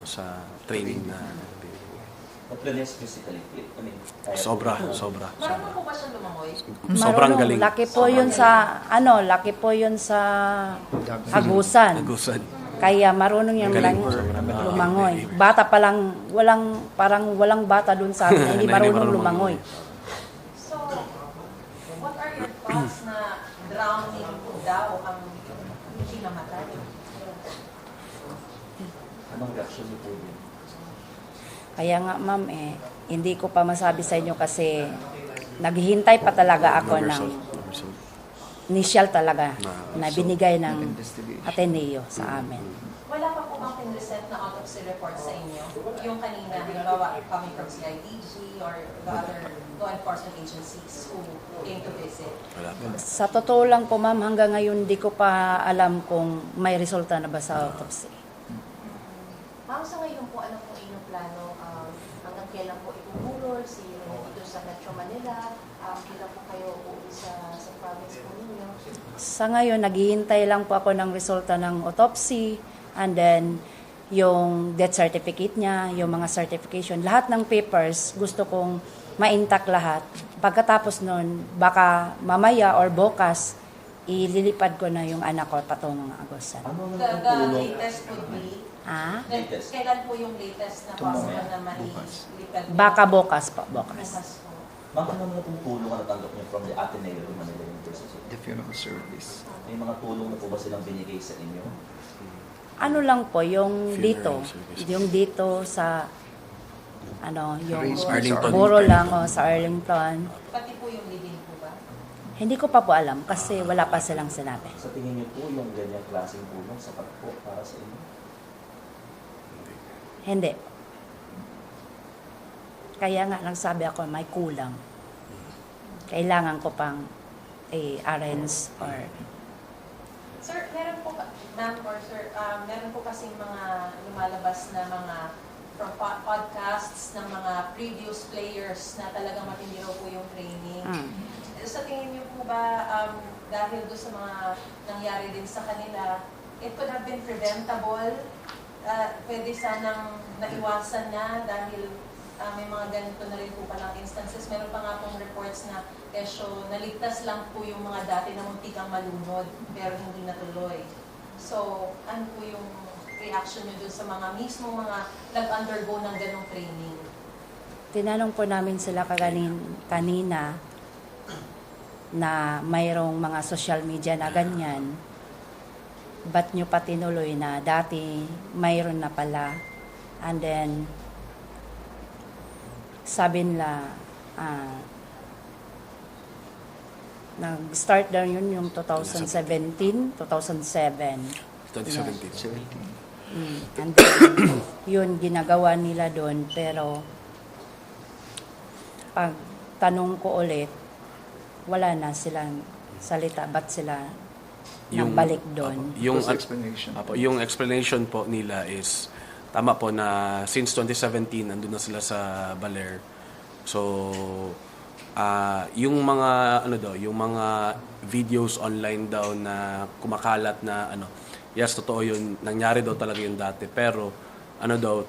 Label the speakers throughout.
Speaker 1: sa training na
Speaker 2: Mabilis physically fit. I mean,
Speaker 1: sobra.
Speaker 3: Marunong po ba siyang lumangoy?
Speaker 1: Sobrang
Speaker 4: Marunong.
Speaker 1: galing.
Speaker 4: Laki po yun sa Agusan.
Speaker 1: Nagusan.
Speaker 4: Kaya marunong yung
Speaker 1: Galing.
Speaker 4: lumangoy. Bata pa lang, walang bata dun sa amin, hindi marunong lumangoy.
Speaker 3: So, what are your thoughts na drowning po daw ang hindi namatay?
Speaker 2: Anong reaction niyo po din?
Speaker 4: Kaya nga ma'am, hindi ko pa masabi sa inyo kasi naghihintay pa talaga ako ng initial talaga na binigay ng Ateneo sa amin.
Speaker 3: Wala pa po bang pinresent na autopsy report sa inyo? Yung kanina, halimbawa, coming from CIDG or the other law enforcement agencies who came to visit?
Speaker 1: Wala pa.
Speaker 4: Sa totoo lang po ma'am, hanggang ngayon di ko pa alam kung may resulta na ba sa autopsy.
Speaker 5: Ma'am, sa ngayon po, ano po inyong plano? Hanggang kailan po itutulog? Dito sa Metro Manila? Kailan po kayo uuwi sa province po ninyo?
Speaker 4: Sa ngayon, naghihintay lang po ako ng resulta ng autopsy and then yung death certificate niya, yung mga certification, lahat ng papers gusto kong ma-intact lahat. Pagkatapos nun, baka mamaya or bukas, ililipad ko na yung anak ko patungong Agusan.
Speaker 2: Ano
Speaker 3: The
Speaker 2: ang tulong?
Speaker 3: latest would be,
Speaker 2: Latest.
Speaker 3: kailan po yung latest na possible na mailipad?
Speaker 4: Baka bukas po, bukas.
Speaker 3: Bukas po.
Speaker 2: Ma'am, ano mga pong tulong ang natanggap niyo from the Ateneo of Manila University?
Speaker 6: The funeral service.
Speaker 2: May mga tulong na po ba silang binigay sa inyo?
Speaker 4: Ano lang po, yung
Speaker 1: Funeral
Speaker 4: dito,
Speaker 1: services.
Speaker 4: yung dito sa, yung
Speaker 1: Arlington.
Speaker 4: Buro lang o sa Arlington.
Speaker 3: Pati po yung living po ba?
Speaker 4: Hindi ko pa po alam kasi wala pa silang sinabi.
Speaker 2: Sa tingin niyo po yung ganyang klaseng tulong sapat po para sa inyo?
Speaker 4: Hindi. Kaya nga lang sabi ako, may kulang. Kailangan ko pang arrange or
Speaker 3: Sir, meron po, ma'am or sir, meron po kasing mga lumalabas na mga from podcasts ng mga previous players na talagang matindi raw po yung training. Sa tingin niyo po ba, dahil doon sa mga nangyari din sa kanila, it could have been preventable? Pwede sanang naiwasan na dahil may mga ganito na rin po palang instances. Meron pa nga pong reports na naligtas lang po yung mga dati na muntikang malunod pero hindi natuloy. So, ano po yung reaction nyo dun sa mga mismong mga nag-undergo ng ganong training?
Speaker 4: tinanong po namin sila kanina na mayroong mga social media na ganyan. Ba't nyo pa tinuloy na dati mayroon na pala? And then, sabi nila, nag-start daw yun yung 2017, 2007.
Speaker 1: 2017.
Speaker 4: And then, yun ginagawa nila doon. Pero, pag tanong ko ulit, wala na silang salita. Ba't sila nabalik doon?
Speaker 1: Yung explanation po nila is, tama po na since 2017, nandun na sila sa Baler. So, yung mga yung mga videos online daw na kumakalat na yes, totoo yun, nangyari daw talaga yun dati, pero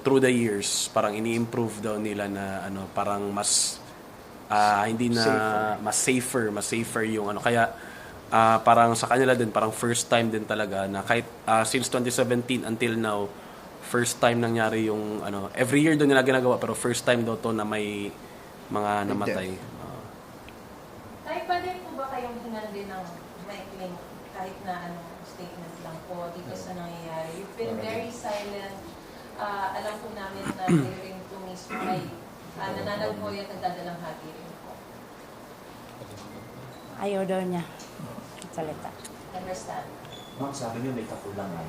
Speaker 1: through the years parang ini-improve daw nila na parang mas hindi na safer. mas safer yung kaya parang sa kanila din parang first time din talaga na kahit since 2017 until now first time nangyari yung every year daw nila ginagawa pero first time daw to na may mga namatay.
Speaker 3: Tay, pwede po ba kayong hingan din ng maikling kahit na statement lang po dito sa nangyayari? You've been very silent. Alam po namin na kayo rin po mismo ay nananaghoy at nagdadalang hati rin po.
Speaker 4: Ayaw daw niya salita.
Speaker 3: Understand?
Speaker 2: Ma'am, sabi niyo may kakulangan.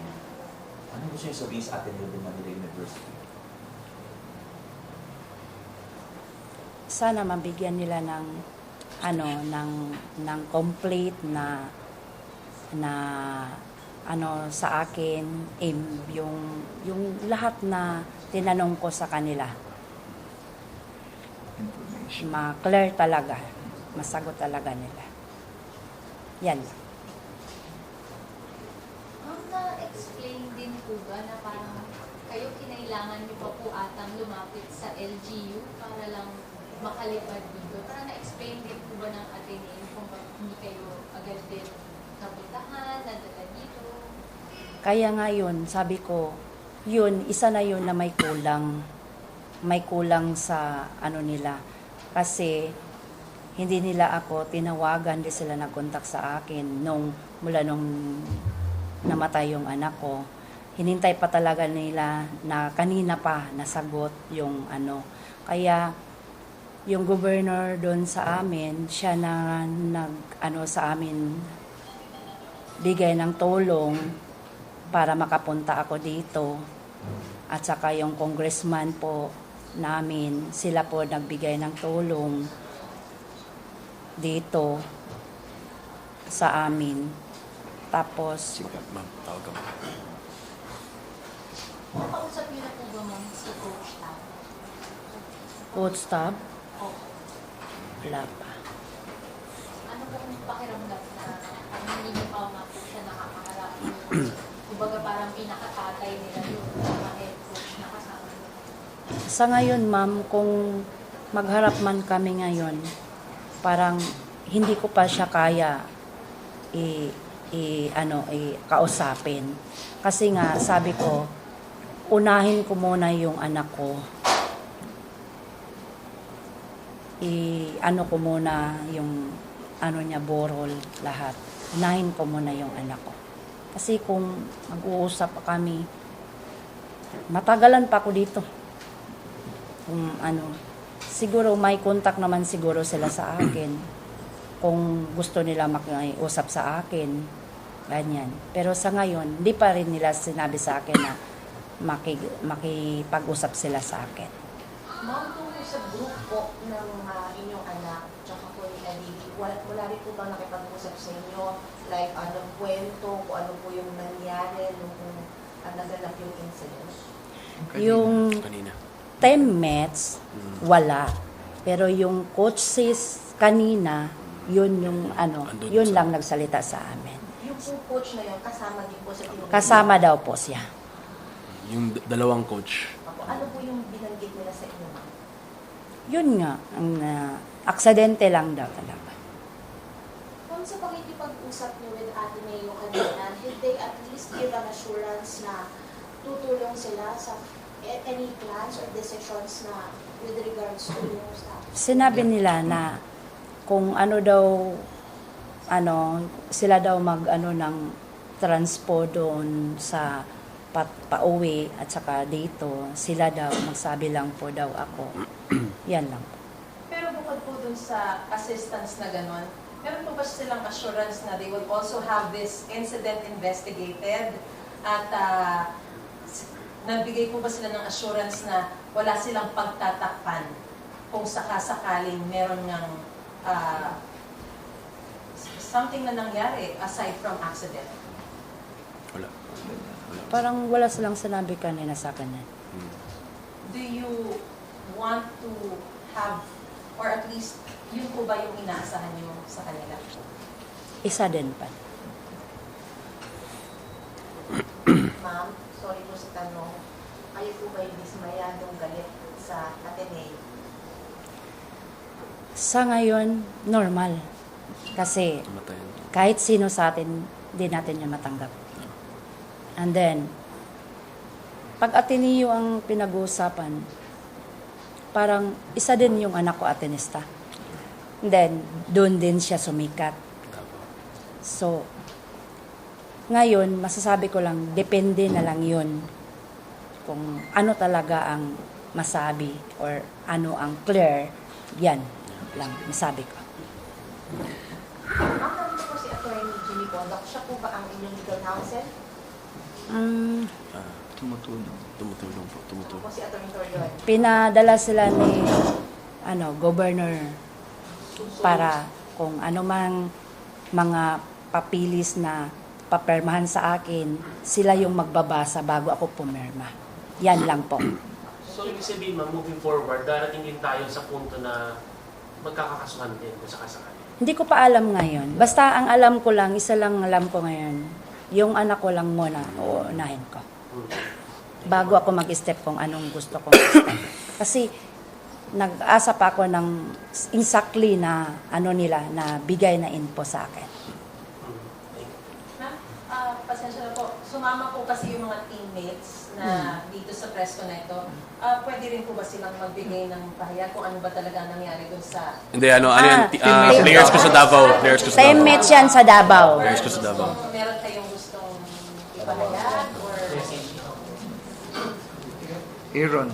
Speaker 2: Ano gusto niyo sabihin sa Ateneo de Manila University?
Speaker 4: Sana mabigyan nila ng ng complete na sa akin yung lahat na tinanong ko sa kanila. Ma-clear talaga. Masagot talaga nila. Yan.
Speaker 5: Ma'am, na-explain din po ba na parang kayo kinailangan
Speaker 6: kailangan niyo pa po atang lumapit sa LGU para lang makalipad dito. Para na-explain din po ba ng Ateneo kung bakit hindi kayo agad din napuntahan, nadala dito?
Speaker 4: Kaya nga yun, sabi ko, yun, isa na yun na may kulang. May kulang sa ano nila. Kasi hindi nila ako tinawagan, hindi sila nag-contact sa akin mula nung namatay yung anak ko. Hinintay pa talaga nila na kanina pa nasagot yung ano. Kaya yung governor doon sa amin, siya na sa amin bigay ng tulong para makapunta ako dito. At saka yung congressman po namin, sila po nagbigay ng tulong dito sa amin. Tapos,
Speaker 1: Sige, ma'am, tawag ka mo.
Speaker 6: Kausap niyo na po ba ma'am si Coach Tab?
Speaker 4: Coach Tab,
Speaker 6: Opo.
Speaker 4: wala pa.
Speaker 6: Ano po ang pakiramdam na hindi niyo pa nga po siya nakakaharap? Kumbaga parang pinakatatay nila yung mga head coach na kasama niyo.
Speaker 4: Sa ngayon, ma'am, kung magharap man kami ngayon, parang hindi ko pa siya kaya kausapin. Kasi nga, sabi ko, unahin ko muna yung anak ko. Ko muna yung niya, borol, lahat. Unahin ko muna yung anak ko. Kasi kung mag-uusap pa kami, matagalan pa ako dito. Kung siguro may contact naman siguro sila sa akin. Kung gusto nila makiusap sa akin, ganyan. Pero sa ngayon, hindi pa rin nila sinabi sa akin na makipag-usap sila sa akin.
Speaker 5: Ma'am, tungkol sa group po ng inyong anak, tsaka po ni Aditi, wala rin po ba nakipag-usap sa inyo? Like, kwento, kung ano po yung nangyari nung naganap yung incident?
Speaker 4: Yung
Speaker 1: Kanina.
Speaker 4: teammates, wala. Pero yung coaches kanina, yun yung
Speaker 1: Andun
Speaker 4: yun
Speaker 1: sa-
Speaker 4: lang nagsalita sa amin.
Speaker 5: Yung po coach na yun, kasama din po sa tinutulungan?
Speaker 4: Kasama daw po siya.
Speaker 1: Yung dalawang coach.
Speaker 5: Ano po yung binanggit nila sa inyo, ma'am?
Speaker 4: Yun nga, ang aksidente lang daw talaga.
Speaker 7: Kung sa pakikipag-usap niyo with Ate Mayo kanina, did they at least give an assurance na tutulong sila sa any plans or decisions na with regards to yung staff?
Speaker 4: Sinabi nila na kung sila daw ng transpo doon sa pauwi at saka dito, sila daw, magsabi lang po daw ako. Yan lang po.
Speaker 3: Pero bukod po dun sa assistance na gano'n, meron po ba silang assurance na they will also have this incident investigated? At nagbigay po ba sila ng assurance na wala silang pagtatakpan kung sakasakaling meron ng something na nangyari aside from accident?
Speaker 1: Wala.
Speaker 4: Parang wala silang sinabi kanina sa akin.
Speaker 3: Do you want to have, or at least, yun po ba yung inaasahan nyo sa kanila?
Speaker 4: Isa din pa.
Speaker 5: Ma'am, sorry po sa tanong. Kayo po ba yung dismayadong galit sa Ateneo?
Speaker 4: Sa ngayon, normal. Kasi
Speaker 1: Namatayan.
Speaker 4: kahit sino sa atin, di natin yan matanggap. And then, pag Ateneo ang pinag-uusapan, parang isa din yung anak ko Atenista. And then, doon din siya sumikat. So, ngayon, masasabi ko lang, depende na lang yun kung ano talaga ang masabi or ano ang clear, yan lang masabi ko.
Speaker 5: Ma'am, nandito po si Attorney Jimmy Bondoc. Siya po ba ang inyong legal counsel?
Speaker 1: Tumutulong po.
Speaker 5: Siya po si Attorney Torion.
Speaker 4: Pinadala sila ni governor para kung ano mang mga papilis na papermahan sa akin, sila yung magbabasa bago ako pumirma. Yan lang po.
Speaker 8: So, ibig sabihin, ma'am, moving forward, darating din tayo sa punto na magkakakasuhan din kung sakasakali.
Speaker 4: Hindi ko pa alam ngayon. Basta ang alam ko lang, isa lang alam ko ngayon, yung anak ko lang muna, uunahin ko. bago ako mag-step kung anong gusto kong step. Kasi nag-asa pa ako ng exactly na ano nila na bigay na info sa akin.
Speaker 3: Ma'am, pasensya na po. Sumama po kasi yung mga teammates na dito sa Press Connecto. Pwede rin po ba silang magbigay ng pahayag kung ano ba talaga nangyari doon sa...
Speaker 1: Hindi, ano yan,
Speaker 4: teammates.
Speaker 1: players ko sa Davao. Players ko sa Davao.
Speaker 4: Teammates yan sa Davao.
Speaker 1: Players ko sa Davao.
Speaker 3: So, meron kayong gustong ipahayag or...
Speaker 9: Aaron.